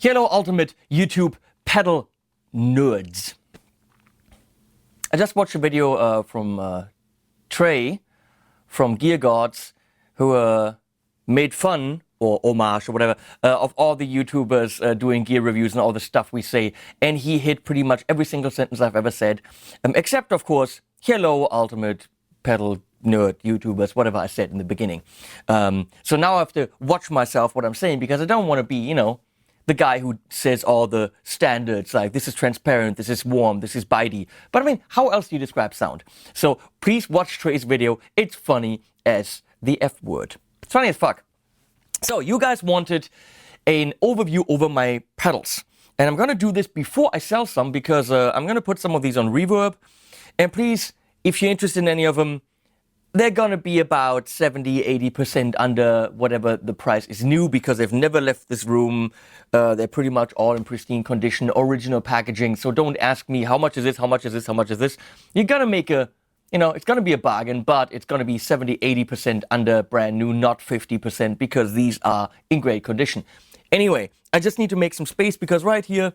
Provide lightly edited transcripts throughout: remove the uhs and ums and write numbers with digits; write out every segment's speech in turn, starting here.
Hello, ultimate YouTube pedal nerds. I just watched a video from Trey from Gear Gods, who made fun, or homage, or whatever, of all the YouTubers doing gear reviews and all the stuff we say. And he hit pretty much every single sentence I've ever said, except, of course, hello, ultimate pedal nerd YouTubers, whatever I said in the beginning. So now I have to watch myself what I'm saying, because I don't want to be, you know, the guy who says all the standards, like this is transparent, this is warm, this is bitey. But I mean, how else do you describe sound? So please watch Trey's video. It's funny as the F word. It's funny as fuck. So you guys wanted an overview over my pedals. And I'm going to do this before I sell some, because I'm going to put some of these on Reverb. And please, if you're interested in any of them, they're going to be about 70-80% under whatever the price is new, because they've never left this room. They're pretty much all in pristine condition, original packaging. So don't ask me how much is this, how much is this, how much is this. You're going to make a, you know, it's going to be a bargain, but it's going to be 70-80% under brand new, not 50%, because these are in great condition. Anyway, I just need to make some space, because right here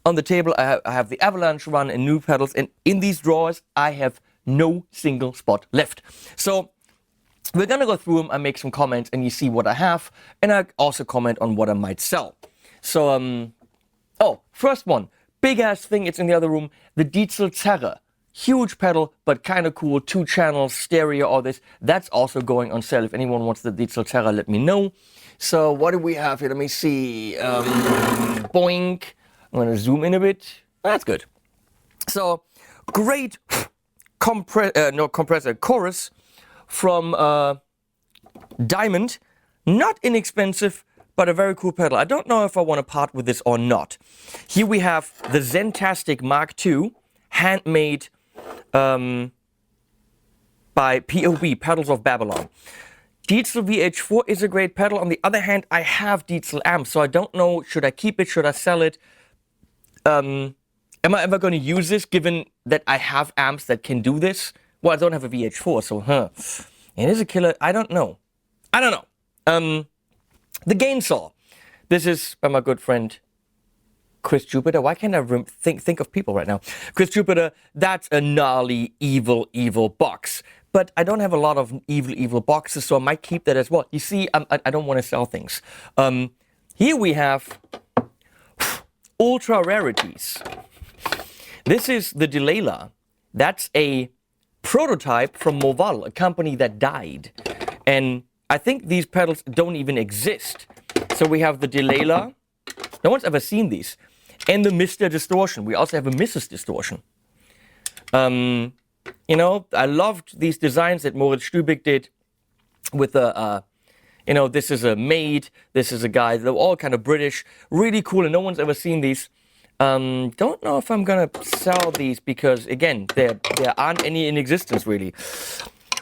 on the table I have the Avalanche Run and new pedals, and in these drawers I have no single spot left. So we're gonna go through them and make some comments, and you see what I have, and I also comment on what I might sell. So oh, first one, big ass thing, it's in the other room, the Diesel Terror. Huge pedal, but kind of cool, 2 channels, stereo, all this. That's also going on sale. If anyone wants the Diesel Terror, let me know. So what do we have here? Let me see. Boink. I'm gonna zoom in a bit. That's good. So great compressor chorus from Diamond. Not inexpensive, but a very cool pedal. I don't know if I want to part with this or not. Here we have the Zentastic Mark II, handmade by POB, Pedals of Babylon. Diesel VH4 is a great pedal. On the other hand, I have Diesel amps, so I don't know, should I keep it, should I sell it? Am I ever going to use this, given that I have amps that can do this? Well, I don't have a VH4, so it is a killer. I don't know. The Gain Saw. This is by my good friend Chris Jupiter. Why can't I think of people right now? Chris Jupiter. That's a gnarly, evil box. But I don't have a lot of evil boxes, so I might keep that as well. You see, I don't want to sell things. Here we have ultra rarities. This is the Delayla. That's a prototype from Moval, a company that died. And I think these pedals don't even exist. So we have the Delayla. No one's ever seen these. And the Mr. Distortion. We also have a Mrs. Distortion. You know, I loved these designs that Moritz Stübig did with the, you know, this is a maid, this is a guy. They're all kind of British. Really cool, and no one's ever seen these. Don't know if I'm gonna sell these, because again, there aren't any in existence really.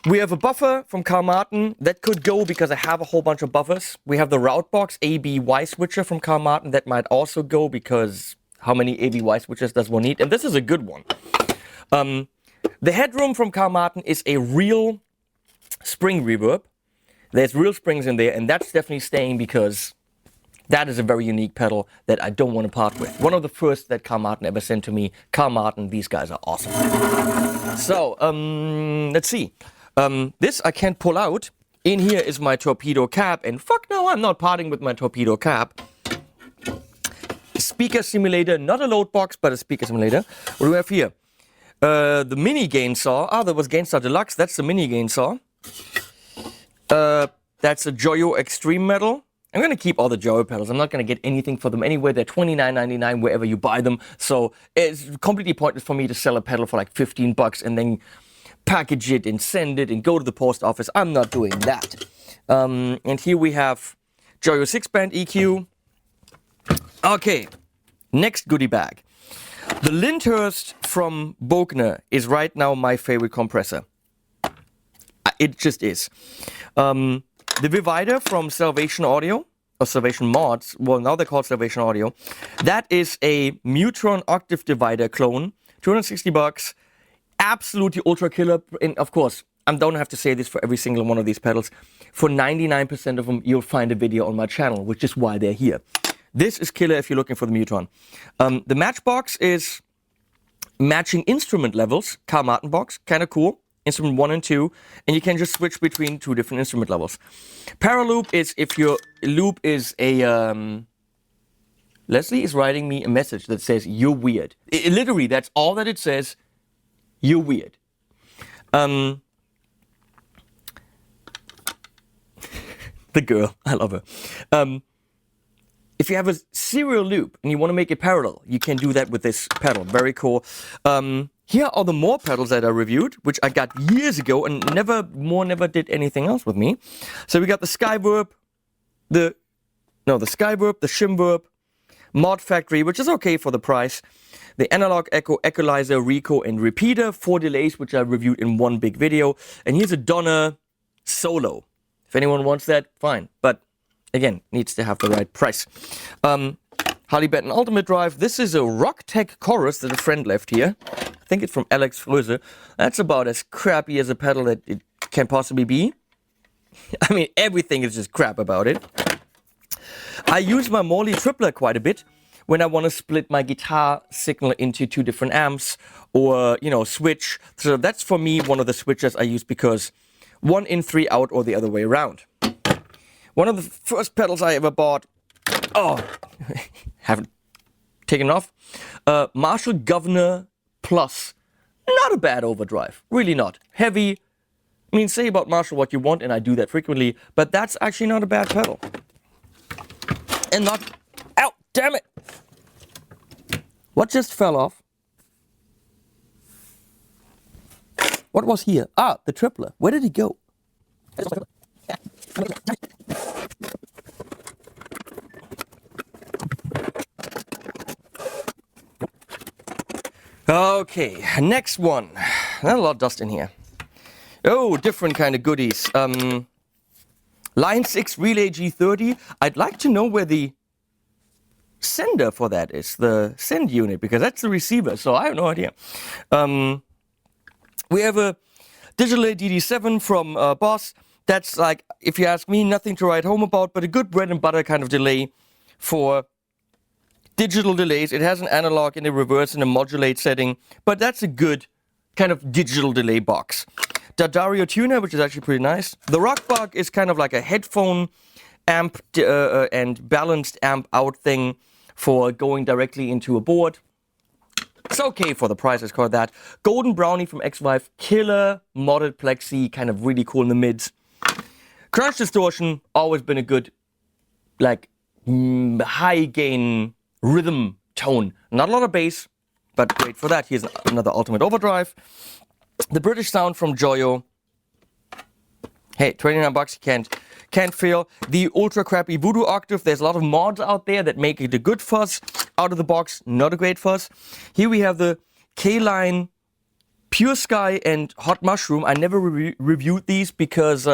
We have a buffer from Carl Martin that could go, because I have a whole bunch of buffers. We have the Routebox ABY switcher from Carl Martin that might also go, because how many ABY switchers does one need? And this is a good one. The Headroom from Carl Martin is a real spring reverb. There's real springs in there, and that's definitely staying, because that is a very unique pedal that I don't want to part with. One of the first that Carl Martin ever sent to me. Carl Martin, these guys are awesome. So, let's see. This I can't pull out. In here is my torpedo cap, and fuck no, I'm not parting with my torpedo cap. Speaker simulator, not a load box, but a speaker simulator. What do we have here? The mini Gain Saw. Ah, that was Gain Saw Deluxe. That's the mini Gain Saw. That's a Joyo Extreme Metal. I'm going to keep all the Joyo pedals. I'm not going to get anything for them anyway. They're $29.99 wherever you buy them. So it's completely pointless for me to sell a pedal for like 15 bucks and then package it and send it and go to the post office. I'm not doing that. And here we have Joyo 6-band EQ. Okay, next goodie bag. The Lyndhurst from Bogner is right now my favorite compressor. It just is. The Vivider from Salvation Audio, or Salvation Mods, well now they're called Salvation Audio. That is a Mutron Octave Divider clone, 260 bucks. Absolutely ultra killer, and of course, I don't have to say this for every single one of these pedals. For 99% of them, you'll find a video on my channel, which is why they're here. This is killer if you're looking for the Muton. The Matchbox is matching instrument levels. Carl Martin box, kind of cool. Instrument 1 and 2, and you can just switch between 2 different instrument levels. Paraloop is if your loop is a... Leslie is writing me a message that says, you're weird. Literally, that's all that it says. You're weird. The girl, I love her. If you have a serial loop and you want to make it parallel, you can do that with this pedal. Very cool. Here are the more pedals that I reviewed, which I got years ago and never did anything else with me. So we got the Skyverb, the Skyverb, the Shimverb, Mod Factory, which is okay for the price. The Analog Echo, Equalizer, Rico, and Repeater, 4 delays, which I reviewed in one big video. And here's a Donner Solo. If anyone wants that, fine. But again, needs to have the right price. Harley Benton Ultimate Drive. This is a Rocktech Chorus that a friend left here. I think it's from Alex Fröse. That's about as crappy as a pedal that it can possibly be. I mean, everything is just crap about it. I use my Morley tripler quite a bit when I want to split my guitar signal into 2 different amps or, you know, switch. So that's for me one of the switches I use because 1 in, 3 out or the other way around. One of the first pedals I ever bought, haven't taken off, Marshall Governor Plus. Not a bad overdrive, really not. Heavy, I mean, say about Marshall what you want, and I do that frequently, but that's actually not a bad pedal. And not, ow, damn it! What just fell off? What was here? Ah, the tripler. Where did he go? Okay, next one. Not a lot of dust in here. Oh, different kind of goodies. Line 6 Relay G30. I'd like to know where the sender for that is, the send unit, because that's the receiver, so I have no idea. We have a Digital DD7 from Boss. That's like, if you ask me, nothing to write home about, but a good bread and butter kind of delay for digital delays. It has an analog and a reverse and a modulate setting, but that's a good kind of digital delay box. D'Addario tuner, which is actually pretty nice. The Rockbug is kind of like a headphone amp and balanced amp out thing for going directly into a board. It's okay for the price, let's call it that. Golden Brownie from X-Vive, killer modded plexi, kind of really cool in the mids. Crunch Distortion, always been a good, like, high gain rhythm tone. Not a lot of bass, but great for that. Here's another Ultimate Overdrive. The British Sound from Joyo. Hey, 29 bucks, you can't fail. The ultra crappy Voodoo Octave. There's a lot of mods out there that make it a good fuzz. Out of the box, not a great fuzz. Here we have the K-Line Pure Sky and Hot Mushroom. I never reviewed these because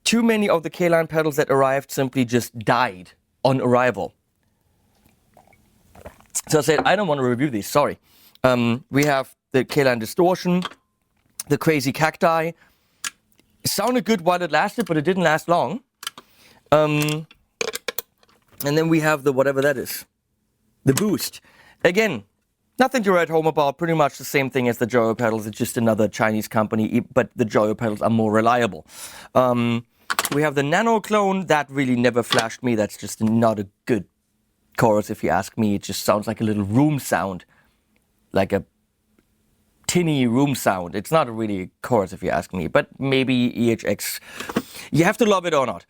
too many of the K-Line pedals that arrived simply just died on arrival. So I said, I don't want to review these, sorry. We have the K-Line Distortion, the Crazy Cacti. It sounded good while it lasted, but it didn't last long. And then we have the whatever that is. The Boost. Again, nothing to write home about. Pretty much the same thing as the Joyo pedals. It's just another Chinese company, but the Joyo pedals are more reliable. We have the Nano Clone. That really never flashed me. That's just not a good chorus, if you ask me. It just sounds like a little room sound. Like a tinny room sound. It's not really a chorus, if you ask me. But maybe EHX. You have to love it or not.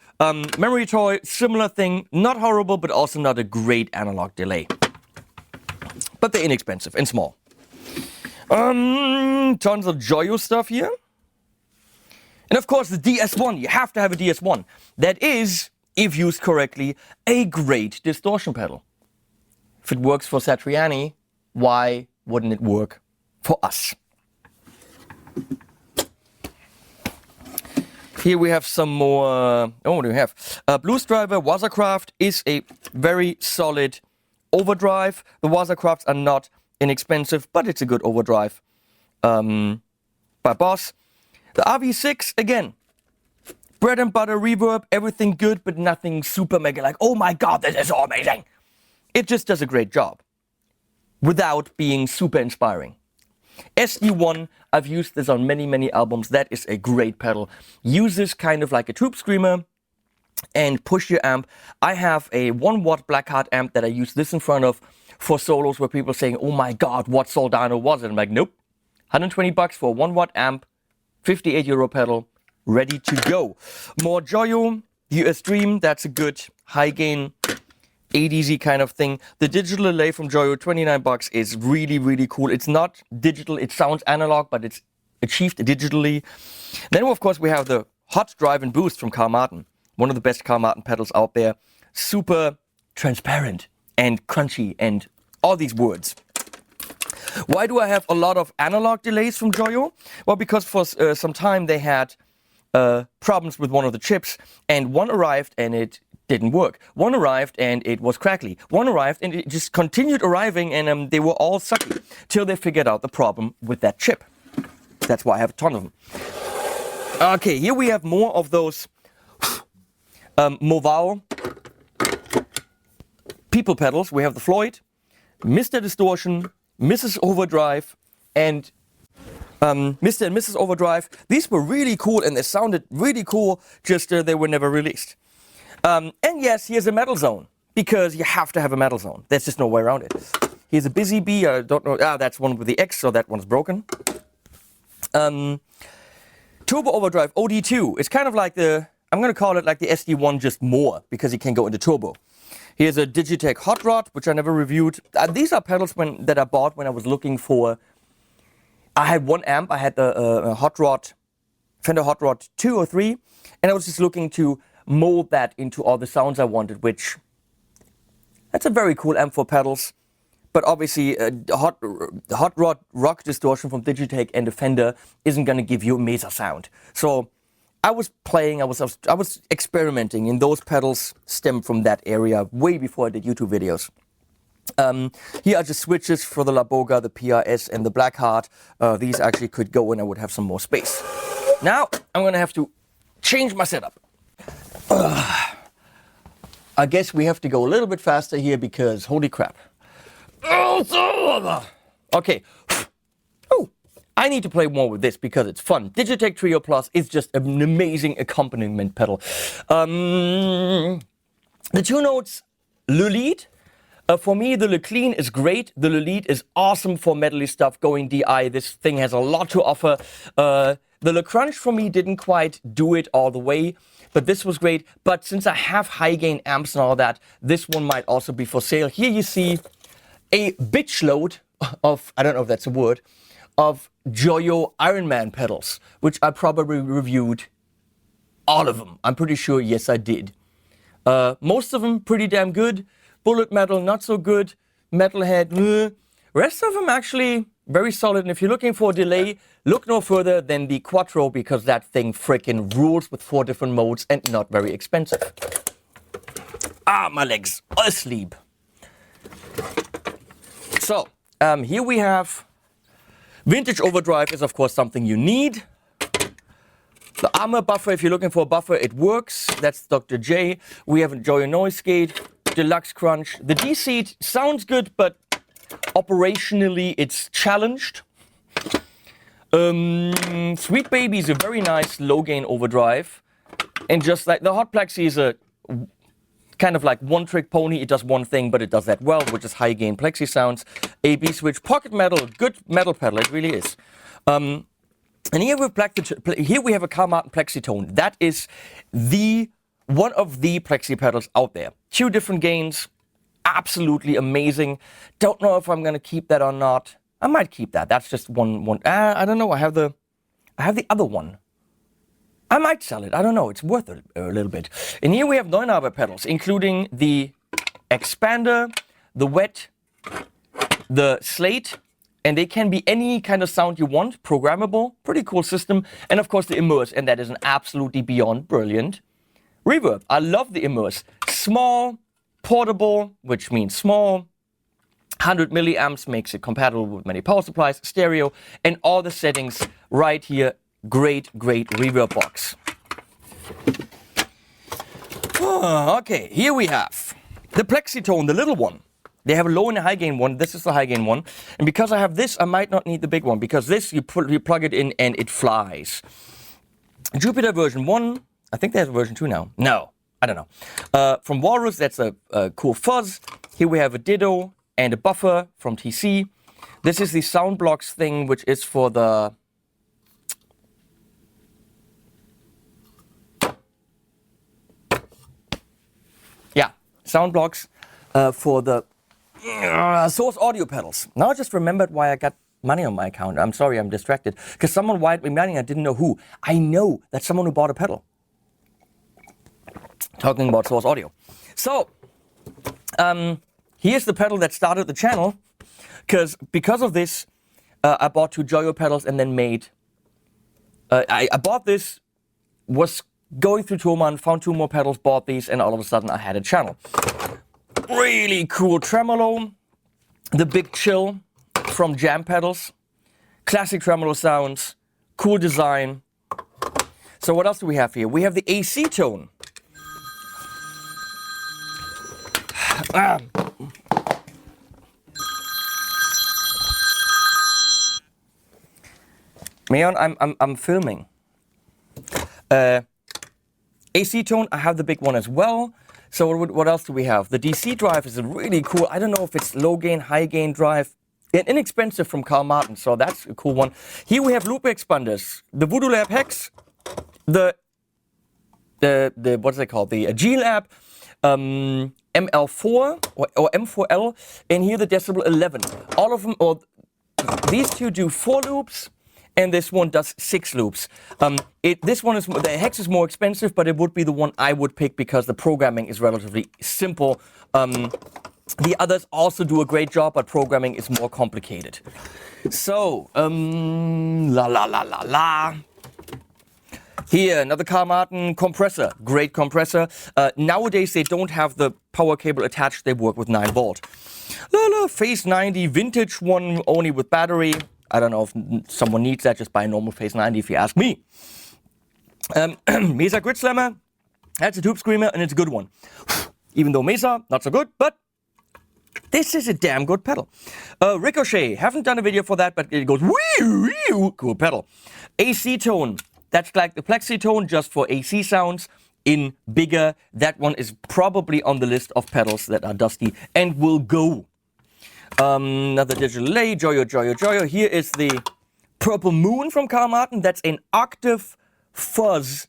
Memory Toy, similar thing. Not horrible, but also not a great analog delay. But they're inexpensive and small. Tons of Joyo stuff here. And of course the DS1. You have to have a DS1. That is, if used correctly, a great distortion pedal. If it works for Satriani, why wouldn't it work for us? Here we have some more, what do we have? Blues Driver Wassercraft is a very solid overdrive. The Wassercrafts are not inexpensive, but it's a good overdrive by Boss. The RV6, again, bread and butter reverb, everything good, but nothing super mega like, oh my god, this is so amazing. It just does a great job without being super inspiring. SD1, I've used this on many albums. That is a great pedal. Use this kind of like a tube screamer and push your amp. I have a 1 watt Blackheart amp that I use this in front of for solos where people are saying, oh my god, what Soldano was it? I'm like, nope. 120 bucks for a 1 watt amp, 58 euro pedal, ready to go. More Joyo, US Dream, that's a good high gain ADZ kind of thing. The digital delay from Joyo, 29 bucks, is really cool. It's not digital, it sounds analog, but it's achieved digitally. Then of course we have the Hot Drive and Boost from Carl Martin. One of the best Carl Martin pedals out there. Super transparent and crunchy and all these words. Why do I have a lot of analog delays from Joyo? Well, because for some time they had problems with one of the chips, and one arrived and it didn't work. One arrived and it was crackly. One arrived and it just continued arriving, and they were all sucky till they figured out the problem with that chip. That's why I have a ton of them. Okay, here we have more of those Movao people pedals. We have the Floyd, Mr. Distortion, Mrs. Overdrive, and Mr. and Mrs. Overdrive. These were really cool and they sounded really cool, just they were never released. And yes, here's a metal zone, because you have to have a metal zone. There's just no way around it. Here's a Busy Bee, I don't know, that's one with the X, so that one's broken. Turbo Overdrive OD2, it's kind of like the, I'm going to call it like the SD1, just more, because it can go into turbo. Here's a Digitech Hot Rod, which I never reviewed. These are pedals that I bought when I was looking for, I had one amp, I had the Hot Rod, Fender Hot Rod 2 or 3, and I was just looking to mold that into all the sounds I wanted, which, that's a very cool amp for pedals. But obviously, the Hot Rod Rock Distortion from Digitech and the Fender isn't going to give you a Mesa sound. So I was playing, I was experimenting, and those pedals stem from that area way before I did YouTube videos. Here are just switches for the La Boga, the PRS, and the Blackheart. These actually could go and I would have some more space. Now, I'm going to have to change my setup. I guess we have to go a little bit faster here because, holy crap. Okay. Oh, I need to play more with this because it's fun. Digitech Trio Plus is just an amazing accompaniment pedal. The two notes, Le Lead. For me, the Le Clean is great. The Le Lead is awesome for medley stuff, going DI. This thing has a lot to offer. The Le Crunch for me didn't quite do it all the way, but this was great. But since I have high gain amps and all that, this one might also be for sale. Here you see a bitch load of, I don't know if that's a word, of Joyo Ironman pedals, which I probably reviewed all of them. I'm pretty sure, yes, I did. Most of them pretty damn good. Bullet Metal, not so good. Metalhead, rest of them actually very solid. And if you're looking for a delay, look no further than the Quattro, because that thing freaking rules with 4 different modes and not very expensive. Ah, my legs, asleep. So, here we have Vintage Overdrive is of course something you need. The Armor Buffer, if you're looking for a buffer, it works. That's Dr. J. We have a Joyo Noise Gate, Deluxe Crunch. The D-Seat sounds good, but operationally it's challenged. Sweet Baby is a very nice low gain overdrive. And just like the Hot Plexi is a kind of like one trick pony. It does one thing, but it does that well, which is high gain plexi sounds. AB switch, Pocket Metal, good metal pedal, it really is. And here we have a Carl Martin Plexitone. That is one of the plexi pedals out there. 2 different gains, absolutely amazing. Don't know if I'm gonna keep that or not. I might keep that. That's just one. I don't know. I have the other one. I might sell it. I don't know. It's worth a little bit. And here we have Neunaber pedals, including the Expander, the Wet, the Slate, and they can be any kind of sound you want, programmable, pretty cool system, and of course the Immerse, and that is an absolutely beyond brilliant reverb. I love the Immerse. Small, portable, which means small, 100 milliamps makes it compatible with many power supplies, stereo, and all the settings right here. Great reverb box. Okay, here we have the Plexitone, the little one. They have a low and a high gain one. This is the high gain one. And because I have this, I might not need the big one, because this, you plug it in and it flies. Jupiter version 1. I think there's a version 2 now. No, I don't know. From Walrus, that's a cool fuzz. Here we have a Ditto and a buffer from TC. This is the sound blocks thing, which is for the... Yeah, sound blocks for the source audio pedals. Now I just remembered why I got money on my account. I'm sorry, I'm distracted. Because someone wired me money, I didn't know who. I know that's someone who bought a pedal. Talking about source audio. So, here's the pedal that started the channel. Because of this, I bought 2 Joyo pedals and then made... I bought this, was going through Thomann, found 2 more pedals, bought these, and all of a sudden I had a channel. Really cool tremolo. The Big Chill from Jam Pedals. Classic tremolo sounds. Cool design. So what else do we have here? We have the AC tone. Mayon, I'm filming. AC tone, I have the big one as well. So what else do we have? The DC drive is a really cool, I don't know if it's low gain, high gain drive. Inexpensive from Carl Martin, so that's a cool one. Here we have loop expanders. The Voodoo Lab Hex, the what's it called? The G Lab ML4 or M4L, and here the Decibel 11. All of them, or these 2 do 4 loops, and this one does 6 loops. This one is, the Hex is more expensive, but it would be the one I would pick because the programming is relatively simple. The others also do a great job, but programming is more complicated. So, Here, another Carl Martin compressor, great compressor. Nowadays they don't have the power cable attached, they work with 9 volt. Phase 90 vintage one, only with battery. I don't know if someone needs that, just buy a normal Phase 90 if you ask me. Mesa Grid Slammer, that's a tube screamer and it's a good one. Even though Mesa, not so good, but this is a damn good pedal. Ricochet, haven't done a video for that, but it goes wee, cool pedal. AC tone, that's like the Plexitone just for AC sounds in bigger. That one is probably on the list of pedals that are dusty and will go. Another digital delay, Joyo. Here is the Purple Moon from Carl Martin. That's an octave fuzz.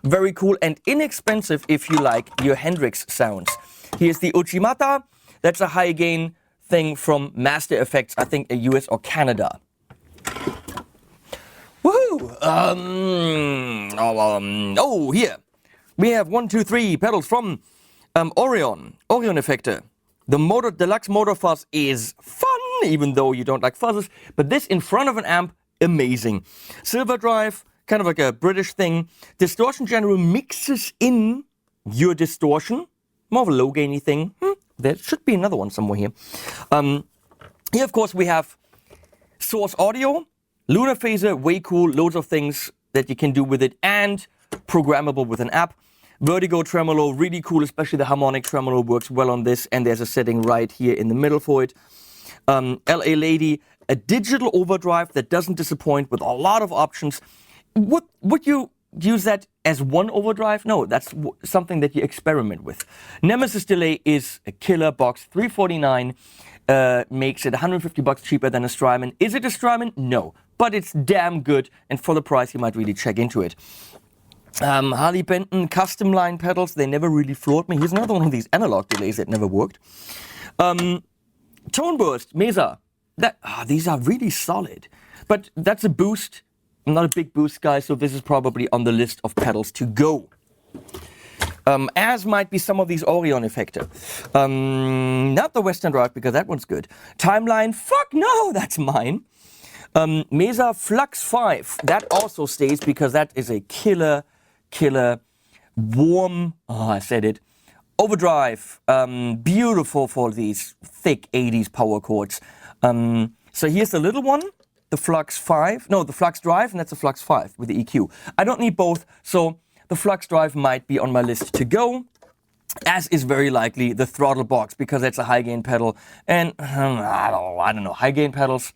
Very cool and inexpensive if you like your Hendrix sounds. Here's the Uchimata. That's a high gain thing from Master Effects, I think US or Canada. Woohoo! Here we have 1, 2, 3 pedals from Orion Effector. The Deluxe Motor Fuzz is fun, even though you don't like fuzzes. But this in front of an amp, amazing. Silver Drive, kind of like a British thing. Distortion General mixes in your distortion. More of a low gainy thing. There should be another one somewhere here. Here, of course, we have Source Audio. Lunar Phaser, way cool. Loads of things that you can do with it. And programmable with an app. Vertigo Tremolo, really cool, especially the harmonic tremolo works well on this, and there's a setting right here in the middle for it. LA Lady, a digital overdrive that doesn't disappoint with a lot of options. Would you use that as one overdrive? No, that's something that you experiment with. Nemesis Delay is a killer box, $349, makes it $150 cheaper than a Strymon. Is it a Strymon? No, but it's damn good, and for the price you might really check into it. Harley Benton custom line pedals, they never really floored me. Here's another one of these analog delays that never worked. Tone Burst, Mesa. These are really solid. But that's a boost. I'm not a big boost guy, so this is probably on the list of pedals to go. As might be some of these Orion Effector. Not the Western Drive, because that one's good. Timeline, fuck no, that's mine. Mesa Flux 5, that also stays because that is a killer warm, I said it, overdrive, beautiful for these thick 80s power chords. So here's the little one, the Flux 5, no, the Flux Drive, and that's a Flux 5 with the EQ. I don't need both, so the flux drive might be on my list to go, as is very likely the throttle box, because it's a high gain pedal. And I don't know, high gain pedals,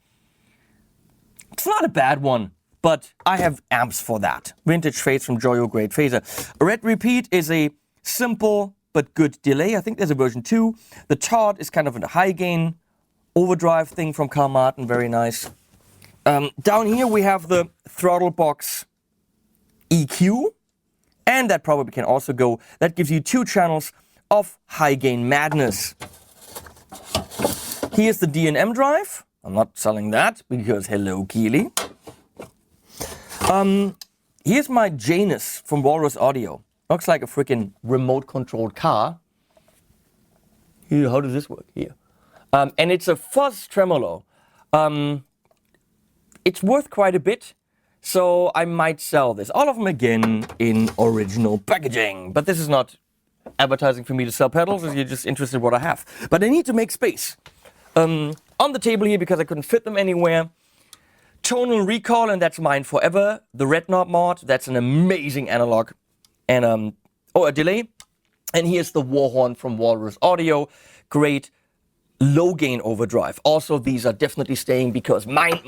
it's not a bad one, but I have amps for that. Vintage Phase from Joyo, great phaser. Red Repeat is a simple but good delay. I think there's a version 2. The Todd is kind of a high gain overdrive thing from Carl Martin, very nice. Down here we have the throttle box EQ, and that probably can also go. That gives you 2 channels of high gain madness. Here's the D&M drive. I'm not selling that because hello Keeley. Here's my Janus from Walrus Audio. Looks like a freaking remote controlled car. Here, how does this work? Here. And it's a Fuzz tremolo. It's worth quite a bit, so I might sell this. All of them again in original packaging. But this is not advertising for me to sell pedals, if you're just interested in what I have. But I need to make space. On the table here, because I couldn't fit them anywhere, Tonal Recall, and that's mine forever. The Red Knob mod, that's an amazing analog and a delay. And here's the Warhorn from Walrus Audio, great low gain overdrive. Also, these are definitely staying because mine.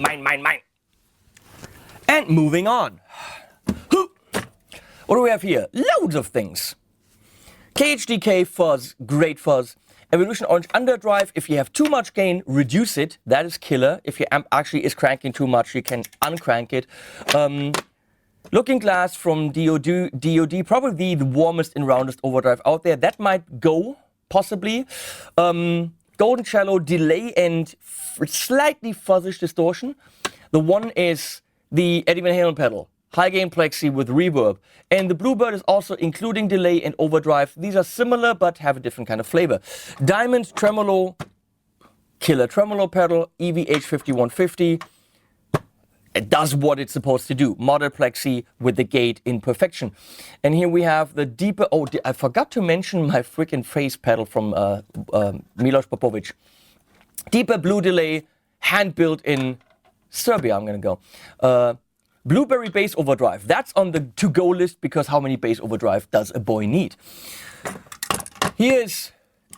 And moving on. What do we have here? Loads of things. KHDK Fuzz, great fuzz. Evolution Orange Underdrive, if you have too much gain, reduce it. That is killer. If your amp actually is cranking too much, you can uncrank it. Looking Glass from DOD, probably the warmest and roundest overdrive out there. That might go, possibly. Golden Cello, delay and slightly fuzzish distortion. The one is the Eddie Van Halen pedal. High gain plexi with reverb. And the Bluebird is also including delay and overdrive. These are similar but have a different kind of flavor. Diamond Tremolo, killer tremolo pedal, EVH 5150. It does what it's supposed to do. Model plexi with the gate in perfection. And here we have the deeper, I forgot to mention my freaking face pedal from Milos Popovic. Deeper blue delay, hand built in Serbia, I'm gonna go. Blueberry bass overdrive. That's on the to-go list because how many bass overdrive does a boy need? Here's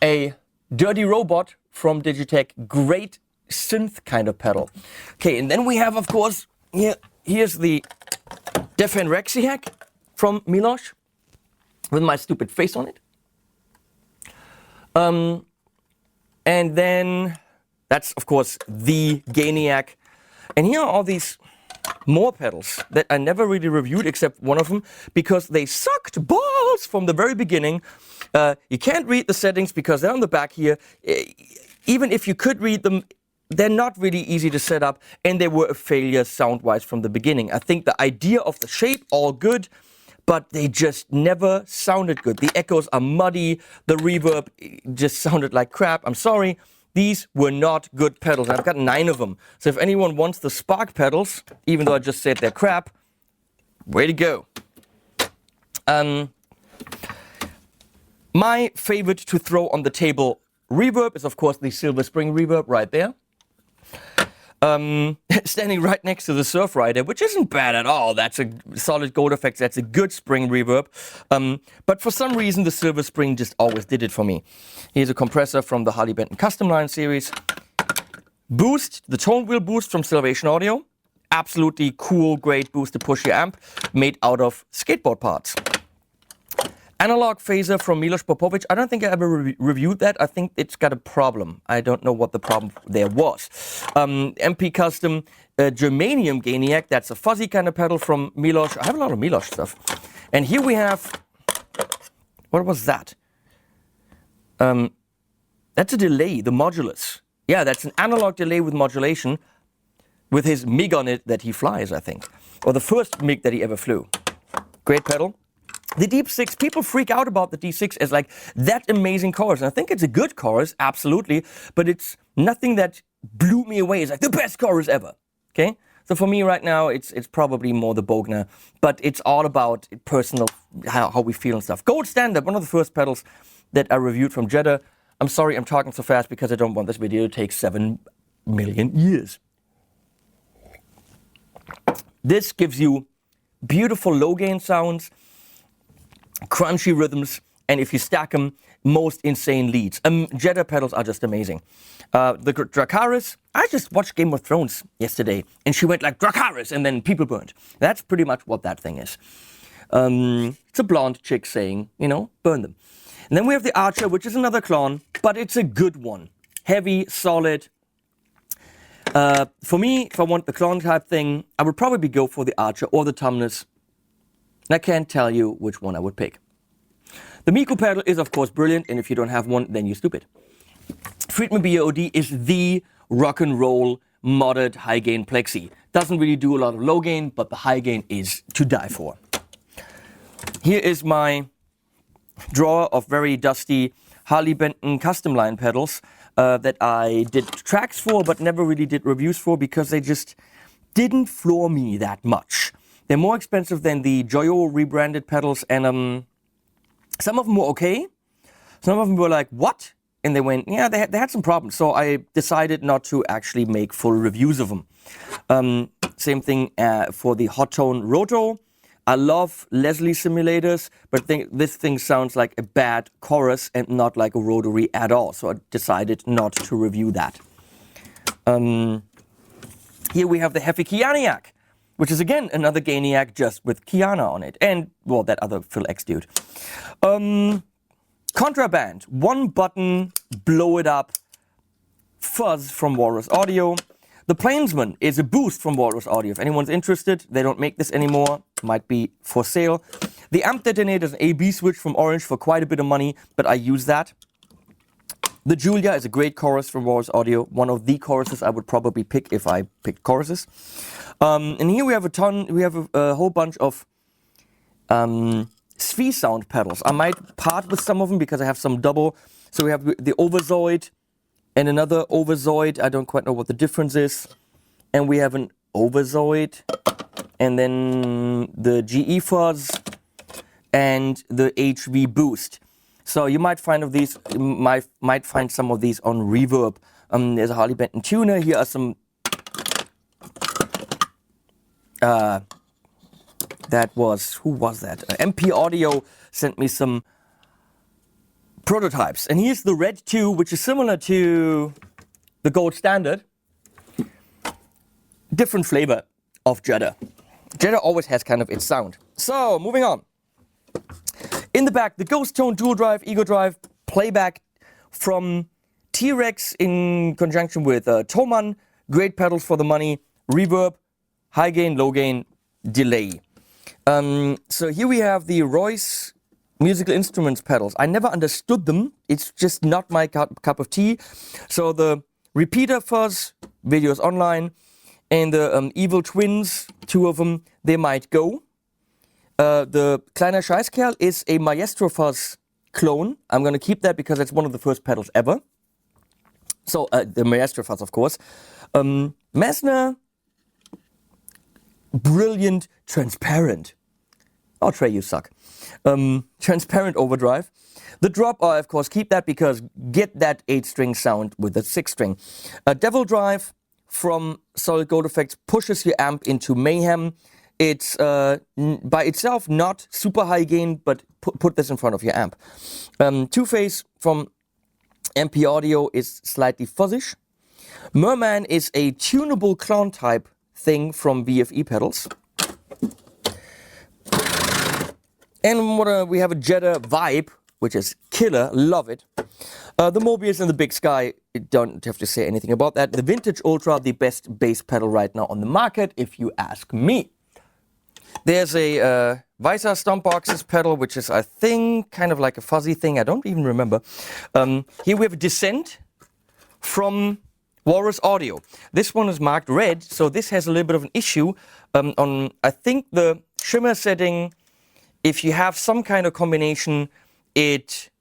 a Dirty Robot from Digitech. Great synth kind of pedal. Okay, and then we have, of course, here's the Defen Rexihack from Milos with my stupid face on it. And then that's, of course, the Gainiac. And here are all these more pedals that I never really reviewed except one of them because they sucked balls from the very beginning. You can't read the settings because they're on the back here. Even if you could read them, they're not really easy to set up, and they were a failure sound-wise from the beginning. I think the idea of the shape, all good, but they just never sounded good. The echoes are muddy, the reverb just sounded like crap. I'm sorry. These were not good pedals. I've got 9 of them. So if anyone wants the Spark pedals, even though I just said they're crap, way to go. My favorite to throw on the table reverb is, of course, the Silver Spring reverb right there. Standing right next to the Surf Rider, which isn't bad at all. That's a solid gold effects. That's a good spring reverb. But for some reason, the Silver Spring just always did it for me. Here's a compressor from the Harley Benton Custom Line series. Boost, the tone wheel boost from Salvation Audio. Absolutely cool, great boost to push your amp, made out of skateboard parts. Analog phaser from Milos Popovic. I don't think I ever reviewed that. I think it's got a problem. I don't know what the problem there was. MP Custom Germanium Gainiac. That's a fuzzy kind of pedal from Milos. I have a lot of Milos stuff. And here we have, what was that? That's a delay, the modulus. Yeah, that's an analog delay with modulation with his MIG on it that he flies, I think. Or the first MIG that he ever flew. Great pedal. The Deep 6, people freak out about the D6 as like that amazing chorus. And I think it's a good chorus, absolutely, but it's nothing that blew me away. It's like the best chorus ever, okay? So for me right now, it's probably more the Bogner, but it's all about personal, how we feel and stuff. Gold Standard, one of the first pedals that I reviewed from Jeddah. I'm sorry I'm talking so fast because I don't want this video to take 7 million years. This gives you beautiful low gain sounds. crunchy rhythms, and if you stack them, most insane leads. Jetta pedals are just amazing. The Dracarys, I just watched Game of Thrones yesterday, and she went like, Dracarys, and then people burned. That's pretty much what that thing is. It's a blonde chick saying, you know, burn them. And then we have the Archer, which is another clone, but it's a good one. Heavy, solid. For me, if I want the clone type thing, I would probably go for the Archer or the Thomann. I can't tell you which one I would pick. The Miku pedal is of course brilliant, and if you don't have one, then you're stupid. Friedman BOD is the rock and roll modded high gain plexi. Doesn't really do a lot of low gain, but the high gain is to die for. Here is my drawer of very dusty Harley Benton custom line pedals that I did tracks for, but never really did reviews for because they just didn't floor me that much. They're more expensive than the Joyo rebranded pedals, and some of them were okay. Some of them were like, what? And they went, yeah, they had some problems. So I decided not to actually make full reviews of them. Same thing for the Hot Tone Roto. I love Leslie simulators, but this thing sounds like a bad chorus and not like a rotary at all. So I decided not to review that. Here we have the Heffy Kianiac, which is again another Gainiac just with Kiana on it. And, well, that other Phil X dude. Contraband, one button, blow it up, Fuzz from Walrus Audio. The Plainsman is a boost from Walrus Audio. If anyone's interested, they don't make this anymore. Might be for sale. The Amp Detonator is an AB switch from Orange for quite a bit of money, but I use that. The Julia is a great chorus from Walrus Audio. One of the choruses I would probably pick if I picked choruses. And here we have a whole bunch of Svi sound pedals. I might part with some of them because I have some double. So we have the Overzoid and another Overzoid. I don't quite know what the difference is. And we have an Overzoid and then the GE Fuzz and the HV Boost. So you might find might find some of these on Reverb. There's a Harley Benton tuner. Here are some who was that? MP Audio sent me some prototypes. And here's the Red 2, which is similar to the Gold Standard. Different flavor of Jetta. Jetta always has kind of its sound. So, moving on. In the back, the Ghost Tone Dual Drive, Ego Drive, playback from T-Rex in conjunction with Thomann. Great pedals for the money. Reverb, high gain, low gain, delay. So here we have the Royce musical instruments pedals. I never understood them. It's just not my cup of tea. So the Repeater Fuzz, videos online, and the Evil Twins, two of them, they might go. The Kleiner Scheißkerl is a Maestro Fuzz clone. I'm going to keep that because it's one of the first pedals ever. So the Maestro Fuzz, of course. Messner, brilliant, transparent. Oh, Trey, you suck. Transparent overdrive. The drop, I of course keep that because get that 8-string sound with the 6-string. Devil Drive from Solid Gold Effects pushes your amp into mayhem. It's by itself not super high gain, but put this in front of your amp. Two-Phase from MP Audio is slightly fuzzish. Merman is a tunable clone type thing from VFE pedals. And we have a Jetta Vibe, which is killer, love it. The Mobius and the Big Sky, don't have to say anything about that. The Vintage Ultra, the best bass pedal right now on the market, if you ask me. There's a Weiser Stompboxes pedal, which is, I think, kind of like a fuzzy thing. I don't even remember. Here we have a Descent from Walrus Audio. This one is marked red, so this has a little bit of an issue. On, I think, the shimmer setting, if you have some kind of combination, it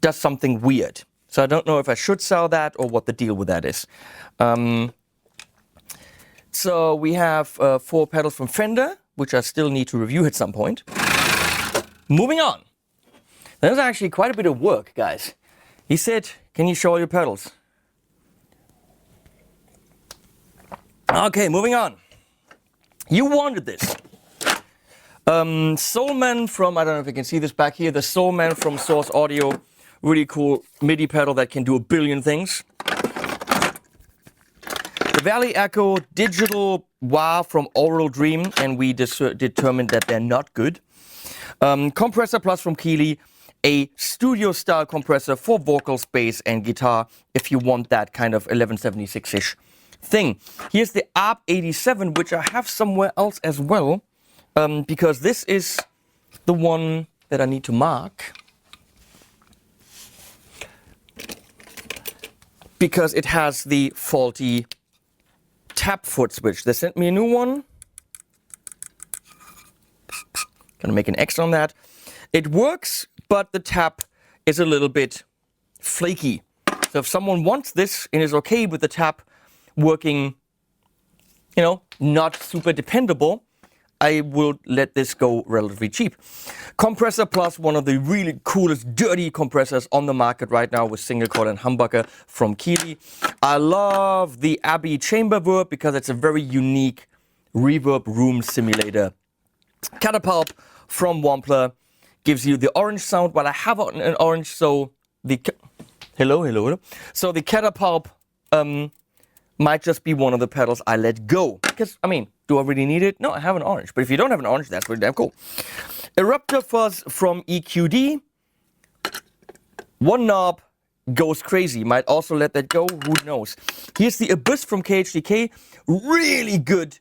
does something weird. So I don't know if I should sell that or what the deal with that is. So we have 4 pedals from Fender, which I still need to review at some point. Moving on. There's actually quite a bit of work, guys. He said, can you show all your pedals? Okay, moving on. You wanted this. Thomann from, I don't know if you can see this back here, the Thomann from Source Audio. Really cool MIDI pedal that can do a billion things. The Valley Echo Digital Wah from Oral Dream, and we determined that they're not good. Compressor Plus from Keeley, a studio-style compressor for vocals, bass, and guitar, if you want that kind of 1176-ish thing. Here's the ARP87, which I have somewhere else as well, because this is the one that I need to mark. Because it has the faulty tap foot switch. They sent me a new one. Gonna make an X on that. It works, but the tap is a little bit flaky. So if someone wants this and is okay with the tap working, you know, not super dependable, I will let this go relatively cheap. Compressor Plus, one of the really coolest dirty compressors on the market right now with single coil and humbucker from Keeley. I love the Abbey Chamber Verb because it's a very unique reverb room simulator. Catapult from Wampler gives you the orange sound. Well, I have an orange, so the hello. So the Catapult might just be one of the pedals I let go. Because, I mean, do I really need it? No, I have an orange. But if you don't have an orange, that's really damn cool. Eruptor Fuzz from EQD. One knob goes crazy. Might also let that go. Who knows? Here's the Abyss from KHDK. Really good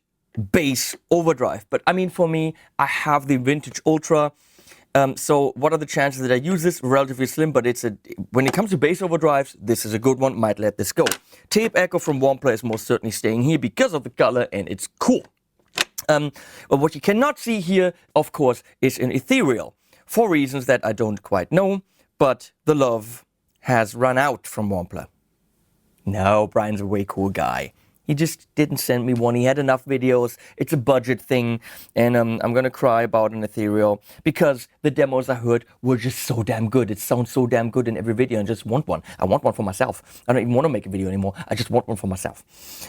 bass overdrive. But, I mean, for me, I have the Vintage Ultra. So what are the chances that I use this? Relatively slim, but when it comes to bass overdrives, this is a good one. Might let this go. Tape Echo from Wampler is most certainly staying here because of the color, and it's cool. But what you cannot see here, of course, is an ethereal, for reasons that I don't quite know, but the love has run out from Wampler. No, Brian's a way cool guy. He just didn't send me one. He had enough videos. It's a budget thing. And I'm going to cry about an ethereal because the demos I heard were just so damn good. It sounds so damn good in every video. I just want one. I want one for myself. I don't even want to make a video anymore. I just want one for myself.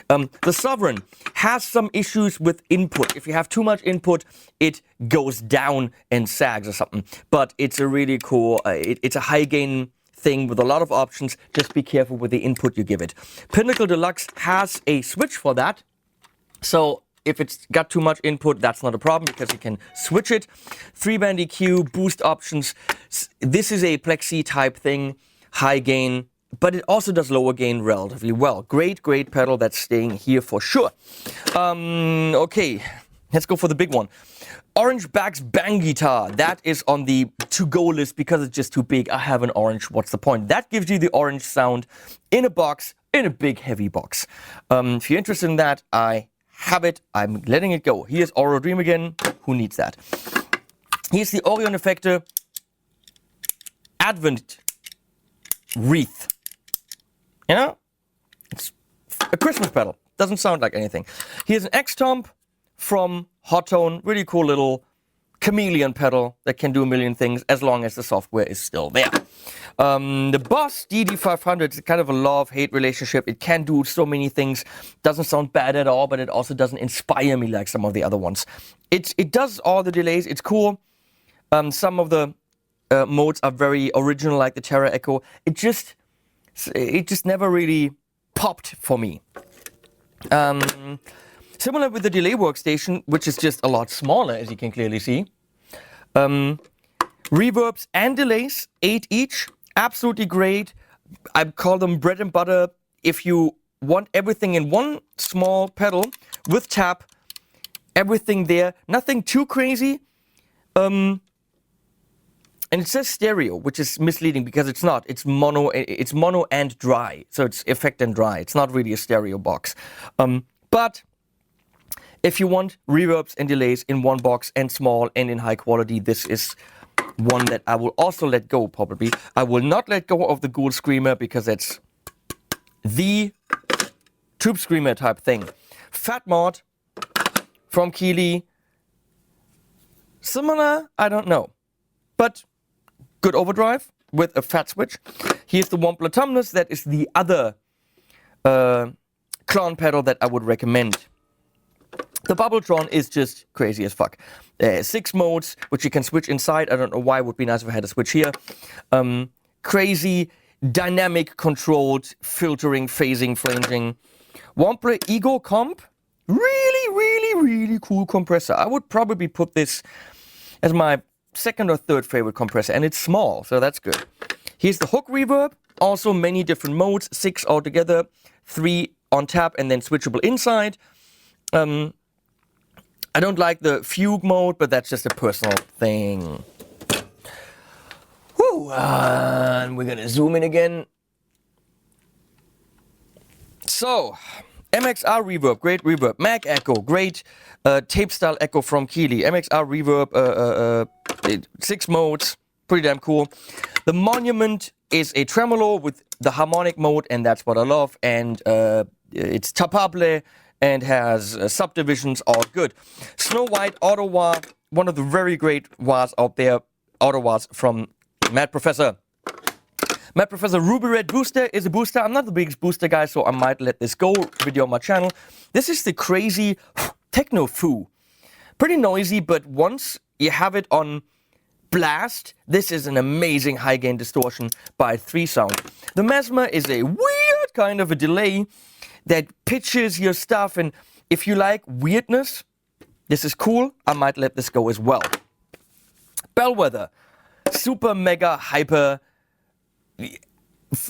The Sovereign has some issues with input. If you have too much input, it goes down and sags or something. But it's a really cool, it's a high gain thing with a lot of options. Just be careful with the input you give it. Pinnacle Deluxe has a switch for that. So if it's got too much input, that's not a problem because you can switch it. 3-band EQ, boost options. This is a plexi type thing, high gain, but it also does lower gain relatively well. Great pedal that's staying here for sure. Okay, let's go for the big one. Orange Bags Bang Guitar. That is on the to-go list because it's just too big. I have an orange. What's the point? That gives you the orange sound in a box, in a big, heavy box. If you're interested in that, I have it. I'm letting it go. Here's Oral Dream again. Who needs that? Here's the Orion Effector Advent Wreath. You know? It's a Christmas pedal. Doesn't sound like anything. Here's an X-Tomp from Hot Tone, really cool little chameleon pedal that can do a million things as long as the software is still there. The Boss DD500 is kind of a love-hate relationship. It can do so many things. Doesn't sound bad at all, but it also doesn't inspire me like some of the other ones. It does all the delays. It's cool. Some of the modes are very original, like the Terra Echo. It just never really popped for me. Similar with the delay workstation, which is just a lot smaller, as you can clearly see. Reverbs and delays, 8 each. Absolutely great. I call them bread and butter. If you want everything in one small pedal with tap, everything there, nothing too crazy. And it says stereo, which is misleading because it's not. It's mono and dry. So it's effect and dry. It's not really a stereo box. But if you want reverbs and delays in one box and small and in high quality, this is one that I will also let go, probably. I will not let go of the Ghoul Screamer because it's the Tube Screamer type thing. Fat Mod from Keeley. Similar? I don't know. But good overdrive with a fat switch. Here's the Wampler Tumnus. That is the other clone pedal that I would recommend. The Bubbletron is just crazy as fuck. 6 modes, which you can switch inside. I don't know why, it would be nice if I had a switch here. Crazy, dynamic controlled, filtering, phasing, flanging. Wampler Ego Comp. Really, really, really cool compressor. I would probably put this as my second or third favorite compressor, and it's small, so that's good. Here's the hook reverb. Also many different modes, 6 altogether, 3 on tap and then switchable inside. I don't like the fugue mode, but that's just a personal thing. Whew, and we're gonna zoom in again. So, MXR reverb, great reverb. Mag Echo, great tape style echo from Keeley. MXR reverb, 6 modes, pretty damn cool. The Monument is a tremolo with the harmonic mode, and that's what I love. And it's tapable and has subdivisions, all good. Snow White Auto Wah, one of the very great wahs out there, Auto Wahs from Mad Professor. Mad Professor Ruby Red Booster is a booster. I'm not the biggest booster guy, so I might let this go video on my channel. This is the crazy techno foo. Pretty noisy, but once you have it on blast, this is an amazing high gain distortion by 3 sound. The Mesmer is a weird kind of a delay that pitches your stuff, and if you like weirdness, this is cool. I might let this go as well. Bellwether, super mega hyper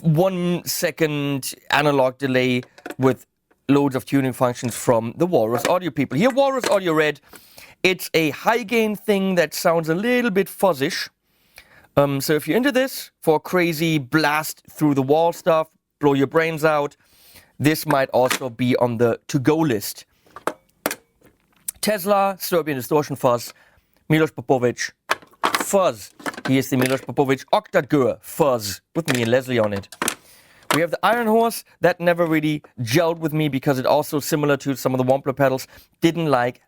1 second analog delay with loads of tuning functions from the Walrus Audio people. Here, Walrus Audio Red. It's a high gain thing that sounds a little bit fuzzish. So if you're into this for crazy blast through the wall stuff, blow your brains out, this might also be on the to-go list. Tesla, Serbian Distortion Fuzz, Milos Popovic, Fuzz. Here's the Milos Popovic Octagur Fuzz with me and Leslie on it. We have the Iron Horse. That never really gelled with me because it also, similar to some of the Wampler pedals, didn't like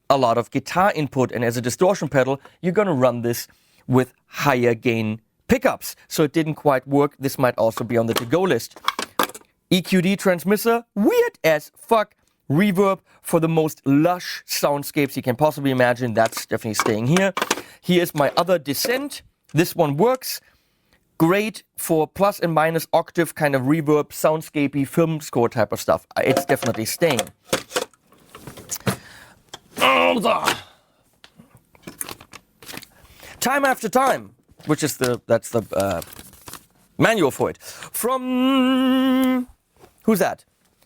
a lot of guitar input. And as a distortion pedal, you're going to run this with higher gain pickups. So it didn't quite work. This might also be on the to-go list. EQD transmitter, weird as fuck. Reverb for the most lush soundscapes you can possibly imagine. That's definitely staying here. Here's my other Descent. This one works. Great for plus and minus octave kind of reverb, soundscapey, film score type of stuff. It's definitely staying. Time After Time, which is that's the manual for it. From who's that?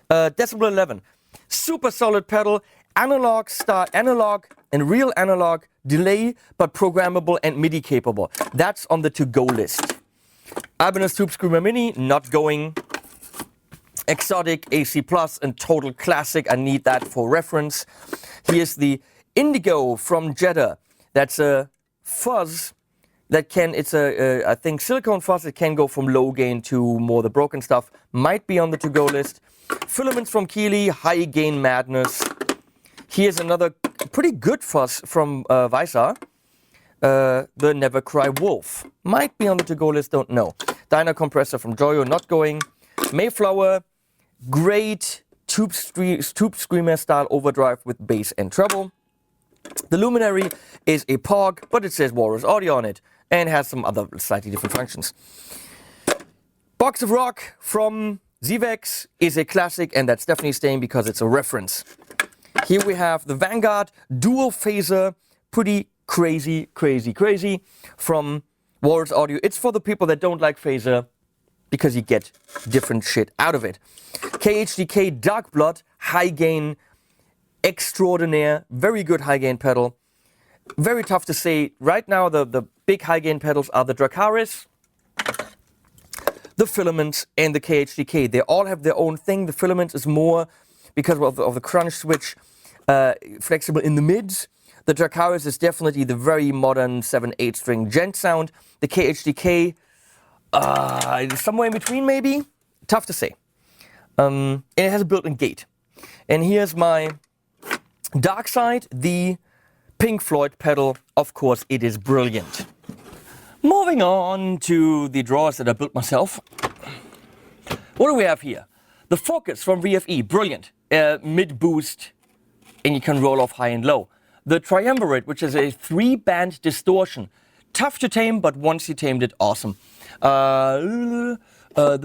Decibel 11. Super solid pedal, analog and real analog delay, but programmable and MIDI capable. That's on the to-go list. Ibanez Tube Screamer Mini, not going. Exotic AC Plus and total classic. I need that for reference. Here's the Indigo from Jeddah. That's a fuzz that can, it's a, I think, silicone fuzz that can go from low gain to more the broken stuff. Might be on the to-go list. Filaments from Keeley, high gain madness. Here's another pretty good fuzz from Weissar. The Never Cry Wolf. Might be on the to-go list, don't know. Dyna Compressor from Joyo, not going. Mayflower, great tube screamer style overdrive with bass and treble. The Luminary is a POG, but it says Walrus Audio on it and has some other slightly different functions. Box of Rock from Zivex is a classic, and that's definitely staying because it's a reference. Here we have the Vanguard dual phaser, pretty crazy from Walrus Audio. It's for the people that don't like phaser because you get different shit out of it. KHDK Dark Blood, high gain, extraordinaire, very good high gain pedal. Very tough to say. Right now the big high gain pedals are the Dracaris, the Filaments, and the KHDK. They all have their own thing. The Filaments is more, because of the crunch switch, flexible in the mids. The Dracaris is definitely the very modern 7/8 string gent sound. The KHDK, somewhere in between maybe? Tough to say. And it has a built-in gate. And here's my Dark Side, the Pink Floyd pedal. Of course, it is brilliant. Moving on to the drawers that I built myself. What do we have here? The Focus from VFE, brilliant. Mid-boost and you can roll off high and low. The Triumvirate, which is a 3-band distortion. Tough to tame, but once you tamed it, awesome. The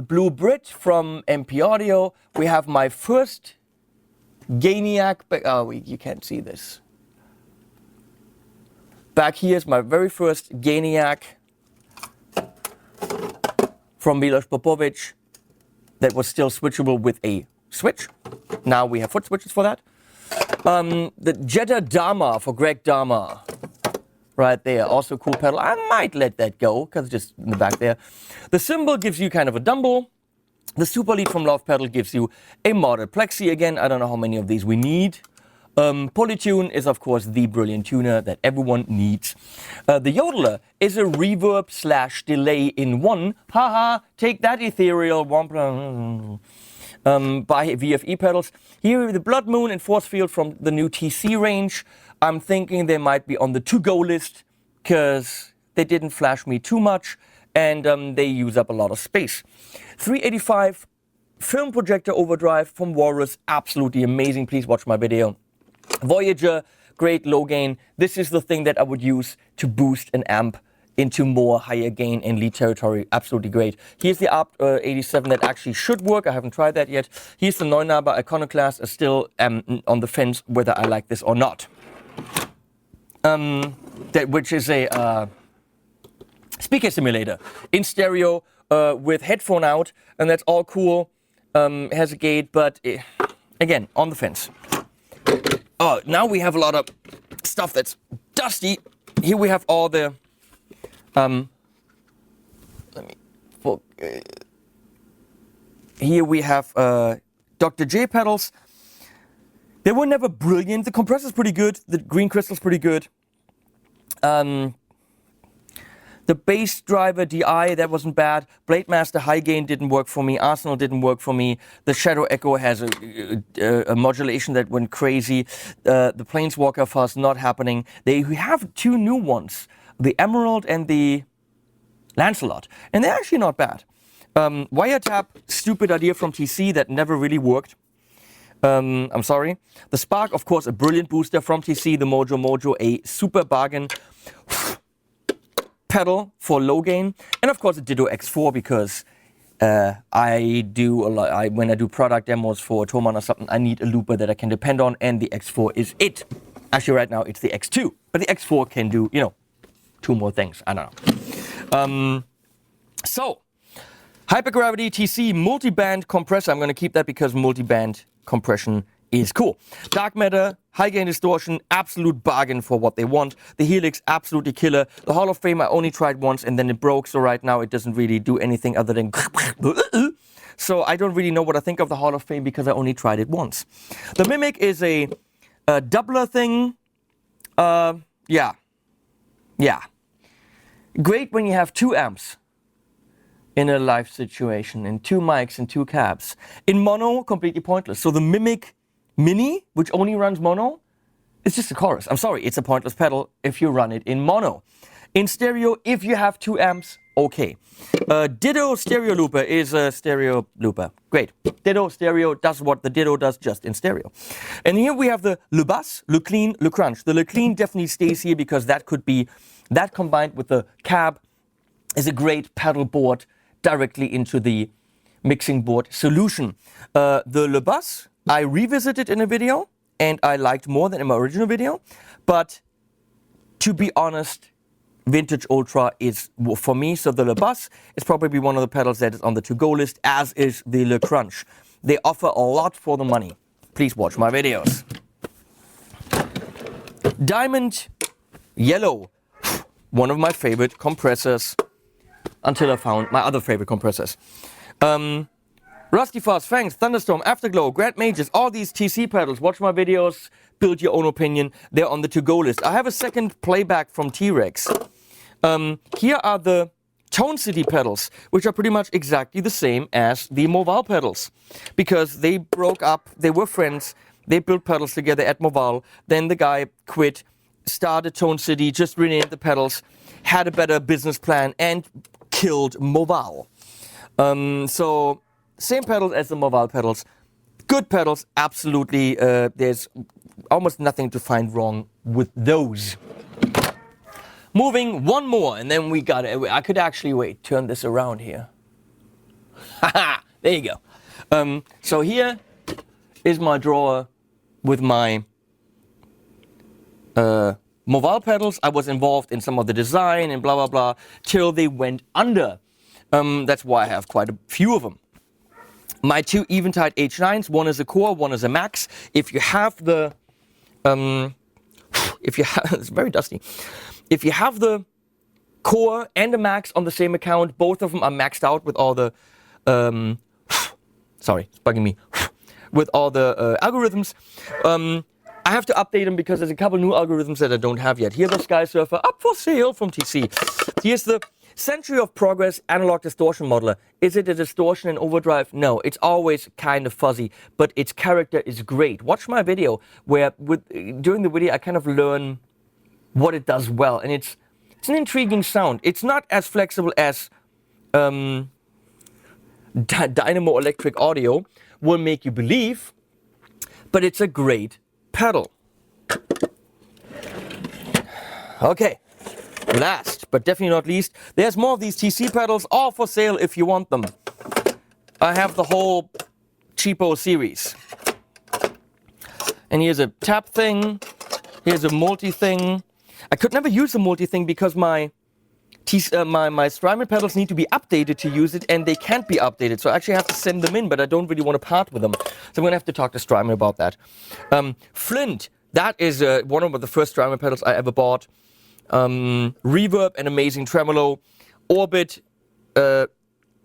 Blue Brit from MP Audio. We have my first Gainiac, you can't see this. Back here is my very first Gainiac from Milos Popovic that was still switchable with a switch. Now we have foot switches for that. The Jetta Dharma for Greg Dharma. Right there, also cool pedal. I might let that go, because it's just in the back there. The Cymbal gives you kind of a Dumble. The Super Lead from Love Pedal gives you a modded Plexi again. I don't know how many of these we need. Polytune is, of course, the brilliant tuner that everyone needs. The Yodeler is a reverb/delay in one. Haha, take that ethereal. By VFE pedals. Here, the Blood Moon and Force Field from the new TC range. I'm thinking they might be on the to-go list because they didn't flash me too much and they use up a lot of space. 385 film projector overdrive from Walrus, absolutely amazing. Please watch my video. Voyager, great low gain. This is the thing that I would use to boost an amp into more higher gain and lead territory. Absolutely great. Here's the ARP 87 that actually should work. I haven't tried that yet. Here's the Neunaber Iconoclast. I still am on the fence whether I like this or not. Which is a speaker simulator in stereo with headphone out, and that's all cool. Has a gate, but again, on the fence. Oh, now we have a lot of stuff that's dusty. Here we have all the here we have Dr. J pedals. They were never brilliant. The compressor's pretty good. The green crystal's pretty good. The bass driver DI, that wasn't bad. Blademaster high gain didn't work for me. Arsenal didn't work for me. The Shadow Echo has a modulation that went crazy. The Planeswalker Fuzz not happening. They have two new ones, the Emerald and the Lancelot, and they're actually not bad. Wiretap, stupid idea from TC that never really worked. I'm sorry. The Spark, of course, a brilliant booster from TC. The Mojo, a super bargain pedal for low gain. And of course, the Ditto X4, because I do a lot. When I do product demos for Thomann or something, I need a looper that I can depend on, and the X4 is it. Actually, right now, it's the X2. But the X4 can do, you know, two more things. I don't know. So, Hypergravity TC multi-band compressor. I'm going to keep that because multi-band compression is cool. Dark Matter, high gain distortion, absolute bargain for what they want. The Helix, absolutely killer. The Hall of Fame, I only tried once and then it broke, so right now it doesn't really do anything other than so I don't really know what I think of the Hall of Fame because I only tried it once. The Mimic is a doubler thing. Yeah. Great when you have two amps in a live situation, and two mics and two cabs. In mono, completely pointless. So the Mimic Mini, which only runs mono, it's just a chorus. I'm sorry, it's a pointless pedal if you run it in mono. In stereo, if you have two amps, okay. Ditto Stereo Looper is a stereo looper. Great. Ditto Stereo does what the Ditto does, just in stereo. And here we have the Le Bass, Le Clean, Le Crunch. The Le Clean definitely stays here because that could be, that combined with the cab is a great pedal board directly into the mixing board solution. The Le Bass, I revisited in a video and I liked more than in my original video, but to be honest, Vintage Ultra is for me, so the Le Bass is probably one of the pedals that is on the to-go list, as is the Le Crunch. They offer a lot for the money. Please watch my videos. Diamond Yellow, one of my favorite compressors, until I found my other favorite compressors. Rusty Fuzz, Fangs, Thunderstorm, Afterglow, Grand Mages, all these TC pedals. Watch my videos, build your own opinion. They're on the to-go list. I have a second playback from T-Rex. Here are the Tone City pedals, which are pretty much exactly the same as the Moval pedals. Because they broke up, they were friends, they built pedals together at Moval. Then the guy quit, started Tone City, just renamed the pedals, had a better business plan, and killed Moval. So, same pedals as the Moval pedals. Good pedals, absolutely. There's almost nothing to find wrong with those. Moving one more, and then we got it. I could actually, wait, turn this around here. Haha, there you go. So here is my drawer with my Movile pedals. I was involved in some of the design and blah, blah, blah, till they went under. That's why I have quite a few of them. My two Eventide H9s, one is a core, one is a max. If you have the, it's very dusty. If you have the core and the max on the same account, both of them are maxed out with all the, sorry, it's bugging me, with all the algorithms. I have to update them because there's a couple new algorithms that I don't have yet. Here's the Sky Surfer up for sale from TC. Here's the Century of Progress analog distortion modeler. Is it a distortion in overdrive? No, it's always kind of fuzzy, but its character is great. Watch my video where during the video I kind of learn what it does well, and it's an intriguing sound. It's not as flexible as dynamo electric audio will make you believe, but it's a great pedal. Okay, last but definitely not least, there's more of these TC pedals, all for sale if you want them. I have the whole cheapo series. And here's a tap thing, here's a multi thing. I could never use the multi thing because my Strymon pedals need to be updated to use it, and they can't be updated. So I actually have to send them in, but I don't really want to part with them. So I'm going to have to talk to Strymon about that. Flint, that is one of the first Strymon pedals I ever bought. Reverb, an amazing tremolo. Orbit,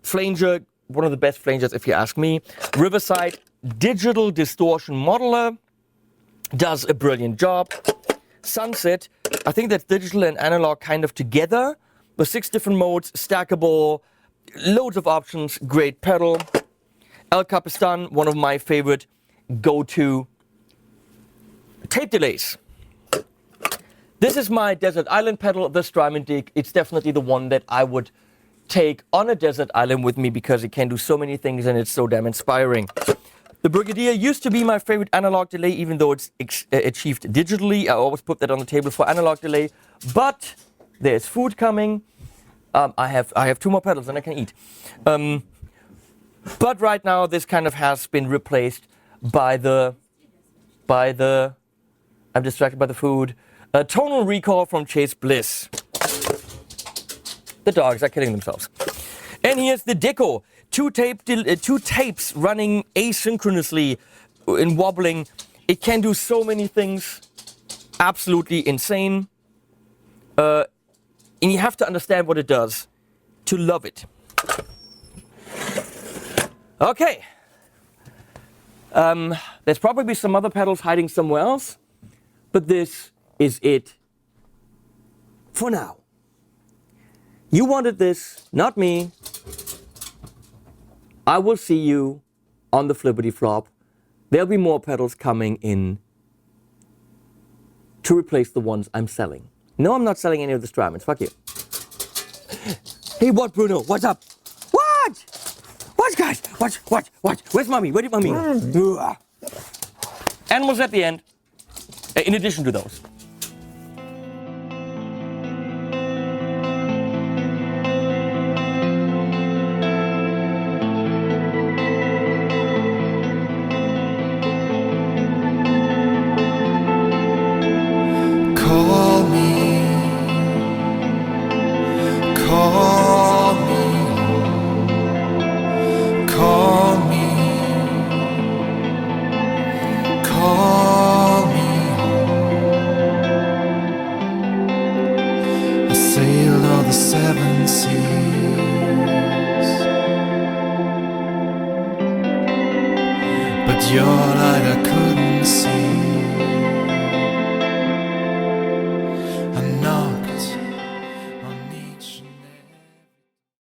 flanger, one of the best flangers if you ask me. Riverside, digital distortion modeler, does a brilliant job. Sunset, I think that's digital and analog kind of together, with 6 different modes, stackable, loads of options, great pedal. El Capistan, one of my favorite go-to tape delays. This is my Desert Island pedal, the Strymon Dig. It's definitely the one that I would take on a desert island with me because it can do so many things and it's so damn inspiring. The Brigadier used to be my favorite analog delay, even though it's achieved digitally. I always put that on the table for analog delay. But there's food coming. I have 2 more pedals and I can eat. But right now, this kind of has been replaced by the. I'm distracted by the food. Tonal Recall from Chase Bliss. The dogs are killing themselves. And here's the Deco. 2 tapes running asynchronously in wobbling. It can do so many things. Absolutely insane. And you have to understand what it does to love it. Okay. There's probably some other pedals hiding somewhere else, but this is it for now. You wanted this, not me. I will see you on the flippity flop. There'll be more pedals coming in to replace the ones I'm selling. No, I'm not selling any of the Strymons. Fuck you. Hey, what, Bruno? What's up? What? What, guys? What? Where's mommy? Where did mommy go? Animals at the end, in addition to those. Your light I couldn't see.